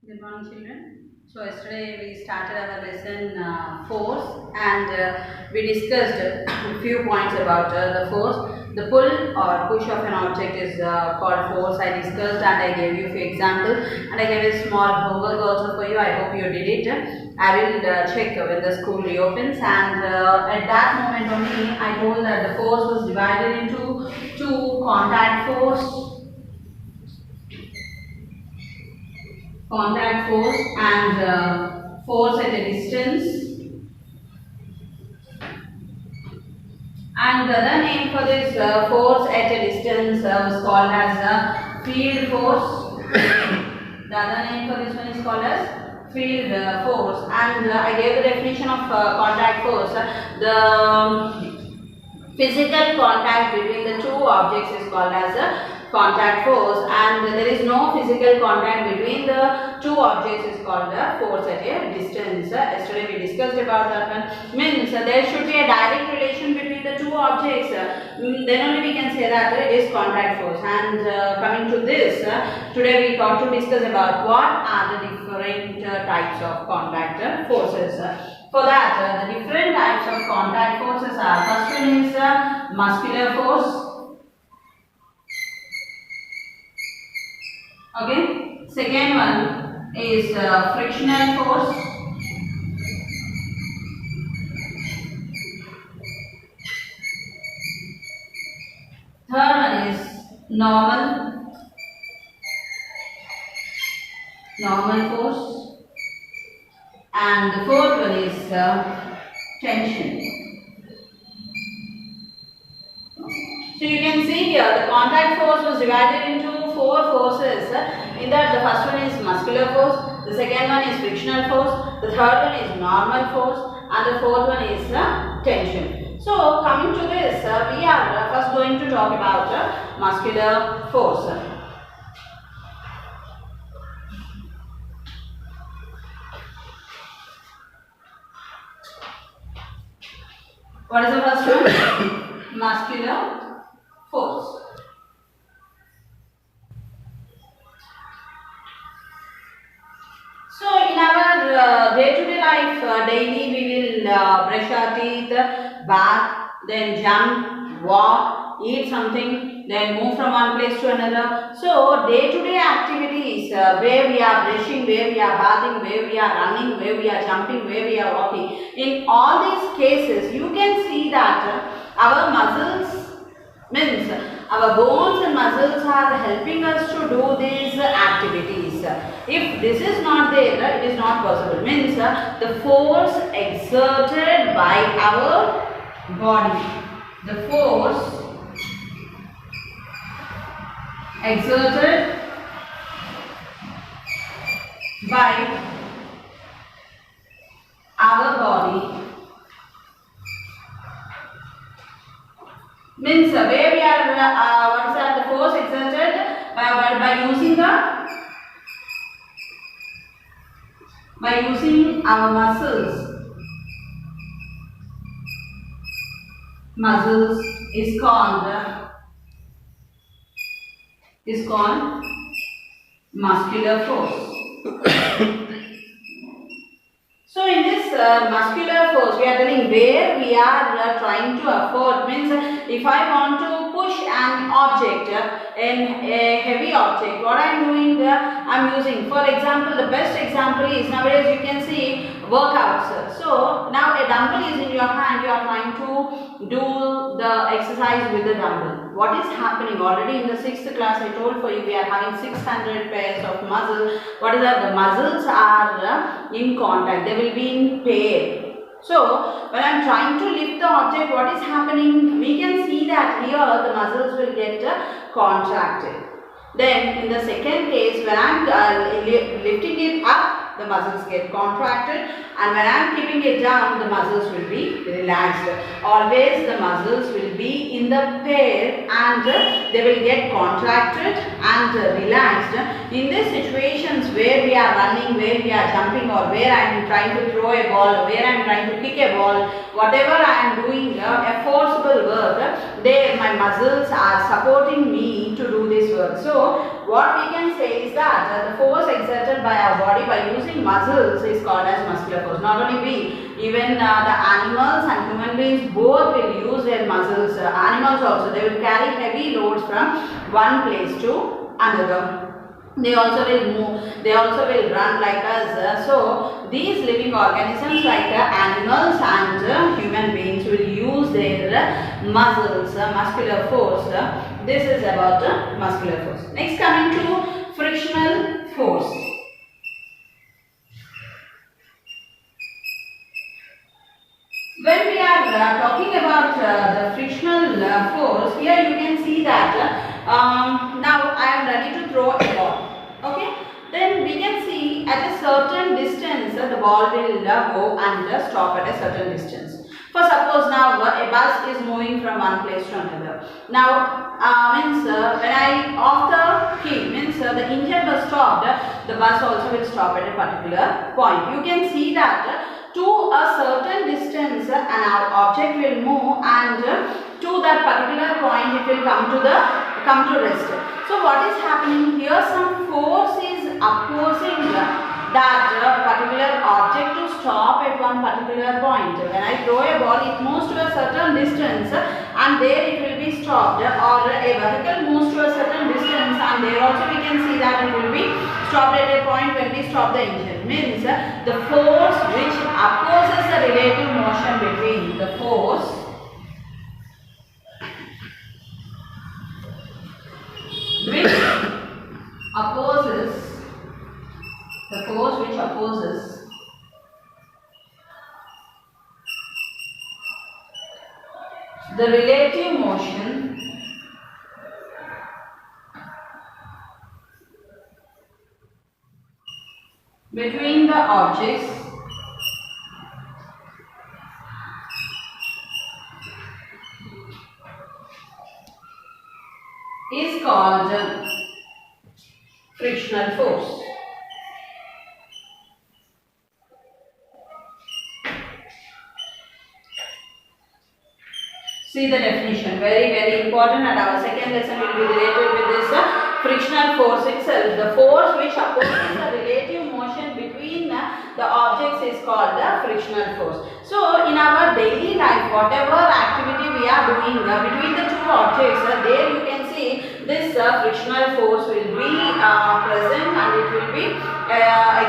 Good morning, children. So yesterday we started our lesson force, and we discussed a few points about the force. The pull or push of an object is called force. I discussed and I gave you a few examples, and I gave a small homework also for you. I hope you did it. I will check when the school reopens, and at that moment only I told that the force was divided into two: contact force and force at a distance, and the other name for this force at a distance was called as field force. The other name for this one is called as field force, and I gave the definition of contact force. The physical contact between the two objects is called as a contact force, and there is no physical contact between the two objects is called the force at a distance. Yesterday we discussed about that one. Means there should be a direct relation between the two objects. Then only we can say that it is contact force. And coming to this, today we thought to discuss about what are the different types of contact forces. For that, the different types of contact forces are: first one is muscular force. Okay. Second one is frictional force. Third one is normal force, and the fourth one is tension. So you can see here the contact force was divided into four forces. In that, the first one is muscular force, the second one is frictional force, the third one is normal force, and the fourth one is tension. So coming to this, we are first going to talk about muscular force. What is the first one? Muscular force. So in our day-to-day life, daily we will brush our teeth, bath, then jump, walk, eat something, then move from one place to another. So day-to-day activities, where we are brushing, where we are bathing, where we are running, where we are jumping, where we are walking. In all these cases, you can see that our muscles, means our bones and muscles are helping us to do these activities. If this is not there, it is not possible. Means the force exerted by our body, the force exerted by our body, means where we are, what is that, the force exerted by using our muscles is called muscular force. So in this muscular force, we are telling where we are trying to afford. Means if I want to push an object, a heavy object, what I am doing, I am using. For example, the best example is nowadays you can see workouts. So now a dumbbell is in your hand, you are trying to do the exercise with the dumbbell. What is happening? Already in the 6th class I told for you we are having 600 pairs of muscles. What is that? The muscles are in contact. They will be in pair. So when I am trying to lift the object, what is happening? We can see that here the muscles will get contracted. Then in the second case, when I am lifting it up, the muscles get contracted, and when I am keeping it down, the muscles will be relaxed. Always the muscles will be in the pair, and they will get contracted and relaxed. In these situations where we are running, where we are jumping, or where I am trying to throw a ball, or where I am trying to kick a ball, whatever I am doing a forcible work, there my muscles are supporting me to do this work. So what we can say is that the force exerted by our body by using muscles is called as muscular force. Not only we, even the animals and human beings both will use their muscles. Animals also, they will carry heavy loads from one place to another. They also will move, they also will run like us. So these living organisms like animals and human beings will use their muscles, muscular force. This is about muscular force. Next, coming to frictional force. When we are talking about the frictional force, here you can see that now I am ready to throw a ball. Okay, then we can see at a certain distance the ball will go and stop at a certain distance. For suppose now a bus is moving from one place to another. Now when I off the key, means the engine was stopped, the bus also will stop at a particular point. You can see that to a certain distance an object will move, and to that particular point it will come to rest. So what is happening here? Some force is opposing that particular object to stop at one particular point. When I throw a ball, it moves to a certain distance and there it will be stopped, or a vehicle moves to a certain distance and there also we can see that it will be stopped at a point when we stop the engine. Means the force which opposes the relative motion between the force which opposes the relative motion between the objects is called frictional force. See the definition, very important, and our second lesson will be related with this frictional force itself. The force which opposes the relative motion between the objects is called the frictional force. So in our daily life, whatever activity we are doing between the two objects, there you can see this frictional force will be present and it will be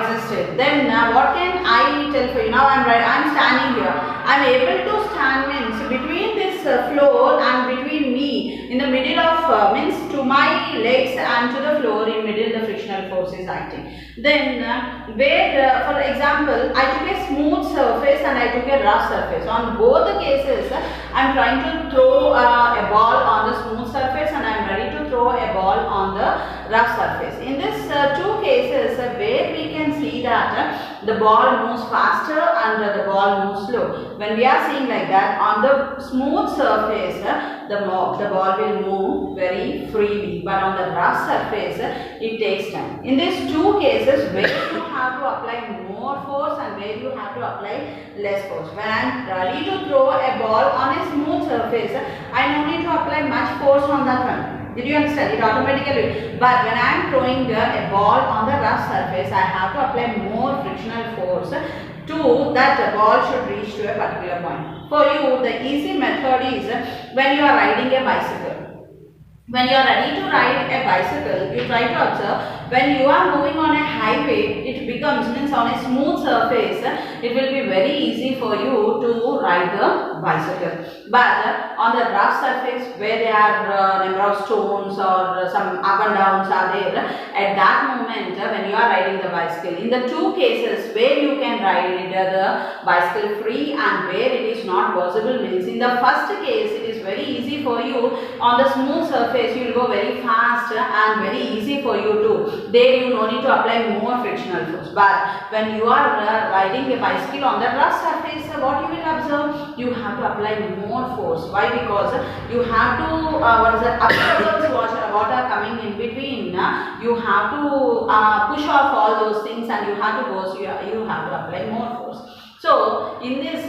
existed. Then what can I tell for you? Now I am standing here. I am able to stand means between this floor and between me, in the middle of means to my legs and to the floor, in middle the frictional force is acting. Then where for example I took a smooth surface and I took a rough surface. On both the cases I am trying to throw a ball on the smooth surface and I am ready to throw a ball on the rough surface. In this two cases where we can see that the ball moves faster and the ball moves slow. When we are seeing like that, on the smooth surface the ball will move very freely, but on the rough surface it takes time. In these two cases, where you have to apply more force and where you have to apply less force. When I am ready to throw a ball on a smooth surface, I don't need to apply much force on that one. Did you understand? It automatically. But when I am throwing a ball on the rough surface, I have to apply more frictional force to that the ball should reach to a particular point. For you, the easy method is when you are riding a bicycle. When you are ready to ride a bicycle, you try to observe when you are moving on a highway, it becomes, means on a smooth surface, it will be very easy for you to ride the bicycle. But on the rough surface where there are number of stones or some up and downs are there, at that moment when you are riding the bicycle, in the two cases where you can ride the bicycle free and where it is not possible, means in the first case it is very easy for you. On the smooth surface you will go very fast and very easy for you to. There you no need to apply more frictional force. But when you are riding a bicycle on the rough surface, what you will observe? You have to apply more force. Why? Because you have to obstacles what are coming in between. You have to push off all those things and you have to go. So you have to apply more force. So in this,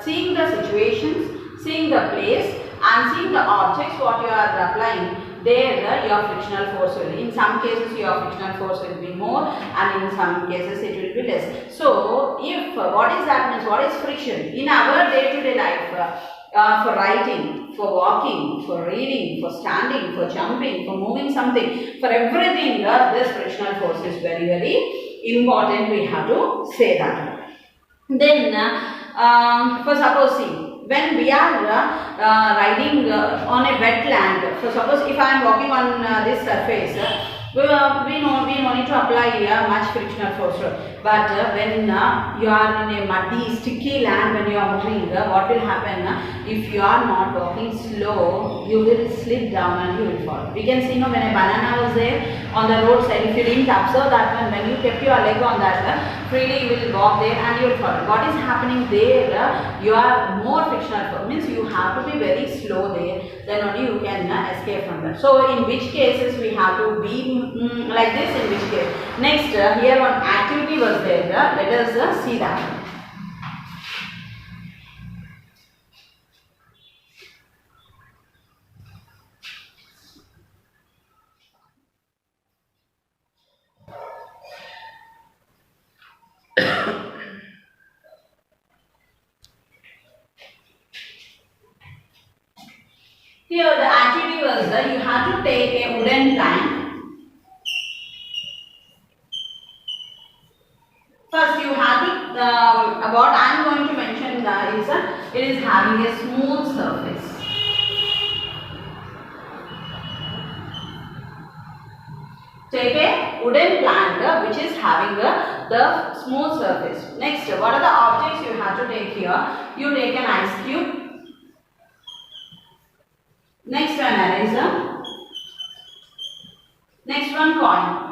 seeing the situations, seeing the place and seeing the objects what you are applying, there your frictional force will be. In some cases your frictional force will be more, and in some cases it will be less. So if what is that means, what is friction in our day-to-day life? For writing, for walking, for reading, for standing, for jumping, for moving something, for everything, this frictional force is very, very important. We have to say that. Then, for suppose, see, when we are riding on a wet land, for suppose if I am walking on this surface, we no need to apply much frictional force. But when you are in a muddy, sticky land, when you are moving, what will happen? If you are not walking slow, you will slip down and you will fall. We can see, when a banana was there on the roadside, if you didn't observe that one, when you kept your leg on that, freely you will walk there and you will fall. What is happening there? You are more frictional force, means you have to be very slow there, then only you can escape from that. So in which cases we have to be like this, in which case. Next, here one activity was there. Let us see that. Here the activity was you have to take a wooden plank. First you have to, what I am going to mention is it is having a smooth surface. Take a wooden plank which is having the smooth surface. Next, what are the objects you have to take here? You take an ice cube. Next one, eraser. Next one, coin.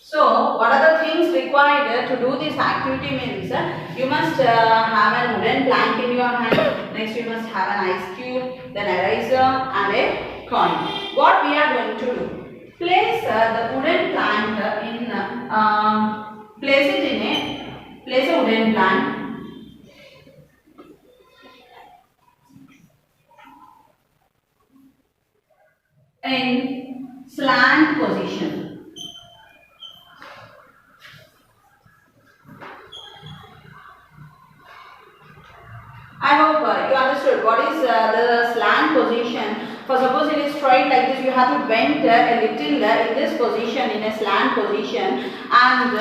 So, what are the things required to do this activity means you must have a wooden plank in your hand. Next, you must have an ice cube, then eraser and a coin. What we are going to do? Place the wooden plank in, place a wooden plank in slant position. I hope you understood what is the slant position. For suppose it is straight like this, you have to bend a little in this position, in a slant position, and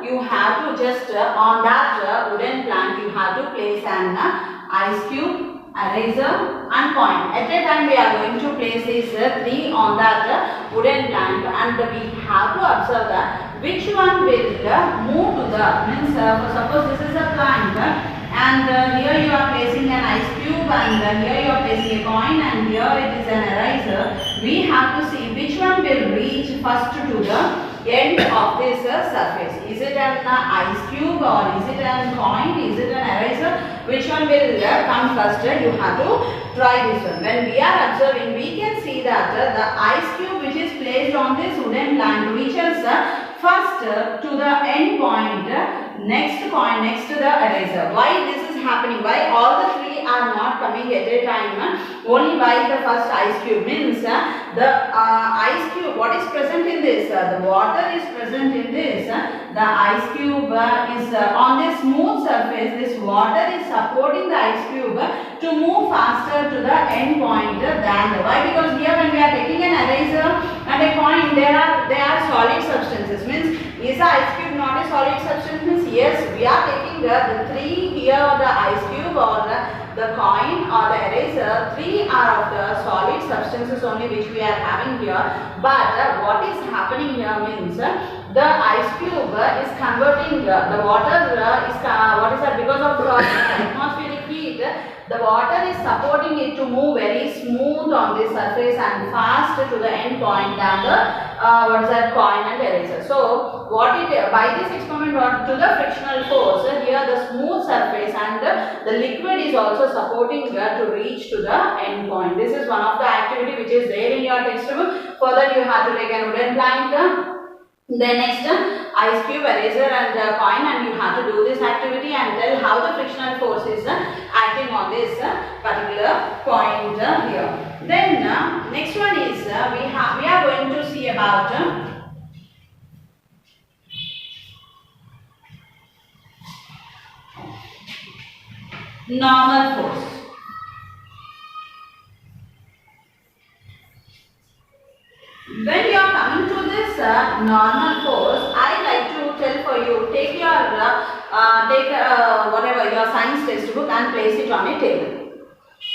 you have to just on that wooden plank you have to place an ice cube, eraser and coin. At a time we are going to place these three on that wooden plank, and we have to observe that which one will move to the, means for suppose this is a plank, and here you are placing an ice cube, and here you are placing a coin, and here it is an eraser. We have to see which one will reach first to the end of this surface. Is it an ice cube, or is it a coin, is it an eraser? Which one will come first? You have to try this one. When we are observing, we can see that the ice cube which is placed on this wooden plank reaches first to the end point, next coin, next to the eraser. Why this is happening? Why all the three are not coming at a time? Only by the first ice cube, means the ice cube, what is present in this? The water is present in this. The ice cube is on this smooth surface. This water is supporting the ice cube to move faster to the end point than the, why? Because here when we are taking an eraser and a coin, they are solid substances. Means is the ice cube not a solid substance? Means yes, we are taking the three here, the ice cube or the coin or the eraser, three are of the solid substances only which we are having here. But what is happening here means the ice cube is converting the water is what is that, because of the atmospheric heat, the water is supporting it to move very smooth on this surface and fast to the end point than the what is that, coin and eraser. So what it, by this experiment, to the frictional force, here the smooth surface and the liquid is also supporting to reach to the end point. This is one of the activity which is there in your textbook. Further you have to take a wooden plank, Then next, ice cube, eraser and coin, and you have to do this activity and tell how the frictional force is acting on this particular point here. Then next one is we are going to see about normal force. When you are coming to this normal force, I like to tell for you, take your whatever your science textbook and place it on a table.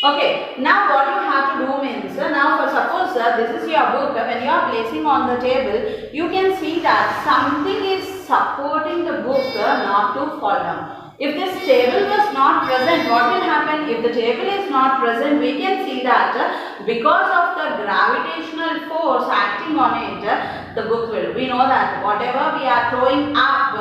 Okay, now what you have to do means, now for suppose this is your book, when you are placing on the table, you can see that something is supporting the book not to fall down. If this table was not present, what will happen? If the table is not present, we can see that because of the gravitational force acting on it, the book will. We know that whatever we are throwing up,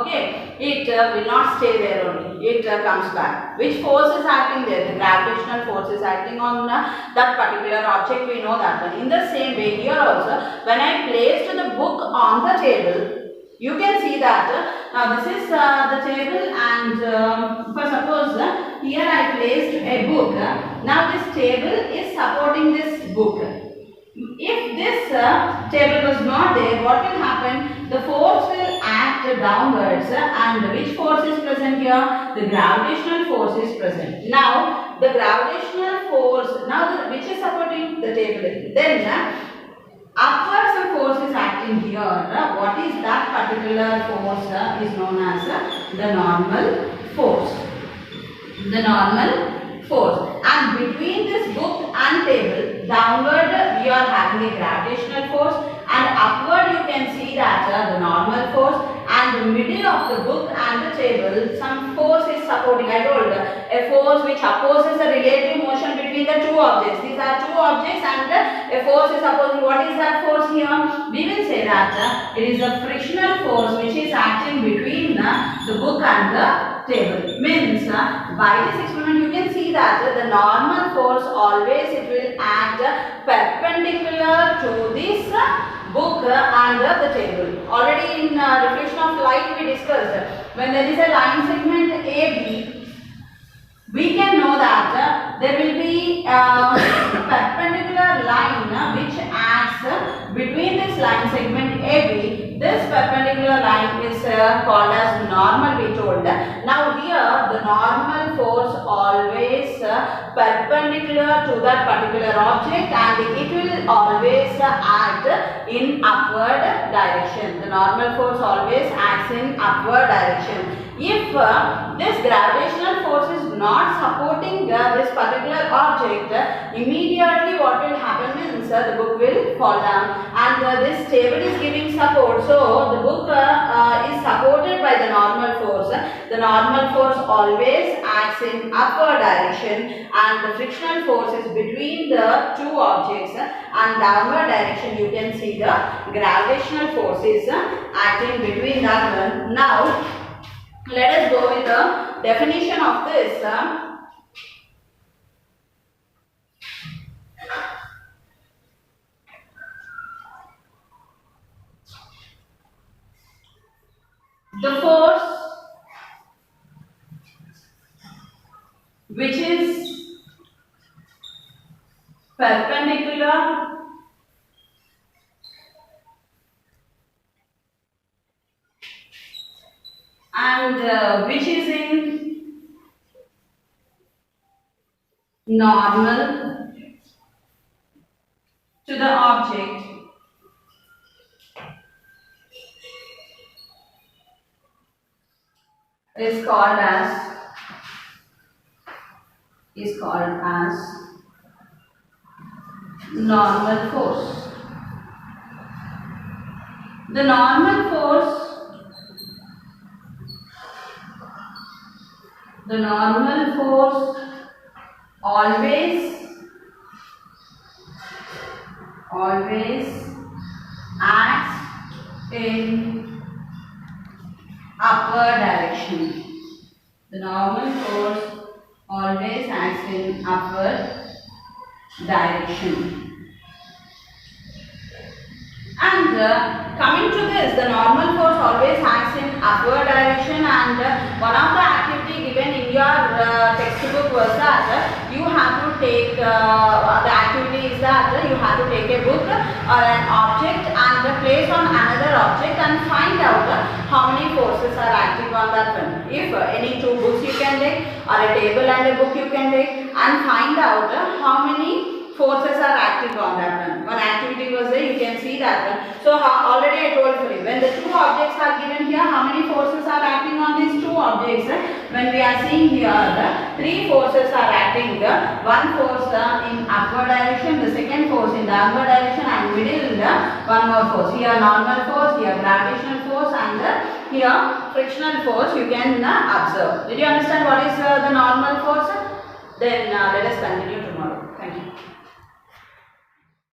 okay, it will not stay there only. It comes back. Which force is acting there? The gravitational force is acting on that particular object. We know that one. In the same way, here also, when I placed the book on the table, you can see that now this is the table, and for suppose here I placed a book. Now this table is supporting this book. If this table was not there, what will happen? The force will act downwards, and which force is present here? The gravitational force is present. Now the gravitational force, now which is supporting the table? Then upwards force is acting here. What is that particular force is known as the normal force. The normal force. And between this book and table, downward we are having a gravitational force, and upward you can see that the normal force, and the middle of the book and the table, some force is supporting. I told a force which opposes a relative motion between the two objects. These are two objects, and a force is opposing. What is that force here? We will say that it is a frictional force which is acting between the book and the table. Means by this experiment you can see that the normal force always it will act perpendicular to this book and the table. Already in reflection of light we discussed, when there is a line segment AB, we can know that there will be a perpendicular line which acts between this line segment AB. This perpendicular line is called as normal, we told. Now here the normal force always perpendicular to that particular object, and it will always act in upward direction. The normal force always acts in upward direction. If this gravitational force is not supporting this particular object, immediately what will happen means the book will fall down, and this table is giving support. So the book is supported by the normal force. The normal force always acts in upward direction, and the frictional force is between the two objects, and downward direction you can see the gravitational force is acting between that one. Now let us go with the definition of this. The force which is perpendicular and which is in normal to the object is called as normal force. The normal force always acts in upward direction. The normal force always acts in upward direction. And coming to this, the normal force always acts in upward direction, and one of the activity given in your textbook was that you have to take, the activity is that you have to take a book or an object and place on another object and find out how many forces are acting on that one. If any two books you can take, or a table and a book you can take, and find out how many forces are acting on that one. One activity was there, you can see that one. So already I told you, when the two objects are given here, how many forces are acting on these two objects? When we are seeing here, the three forces are acting. One force in upward direction, the second force in the downward direction, and middle in the one more force. Here normal force, here gravitational force, and here frictional force you can observe. Did you understand what is the normal force? Then let us continue tomorrow. Thank you.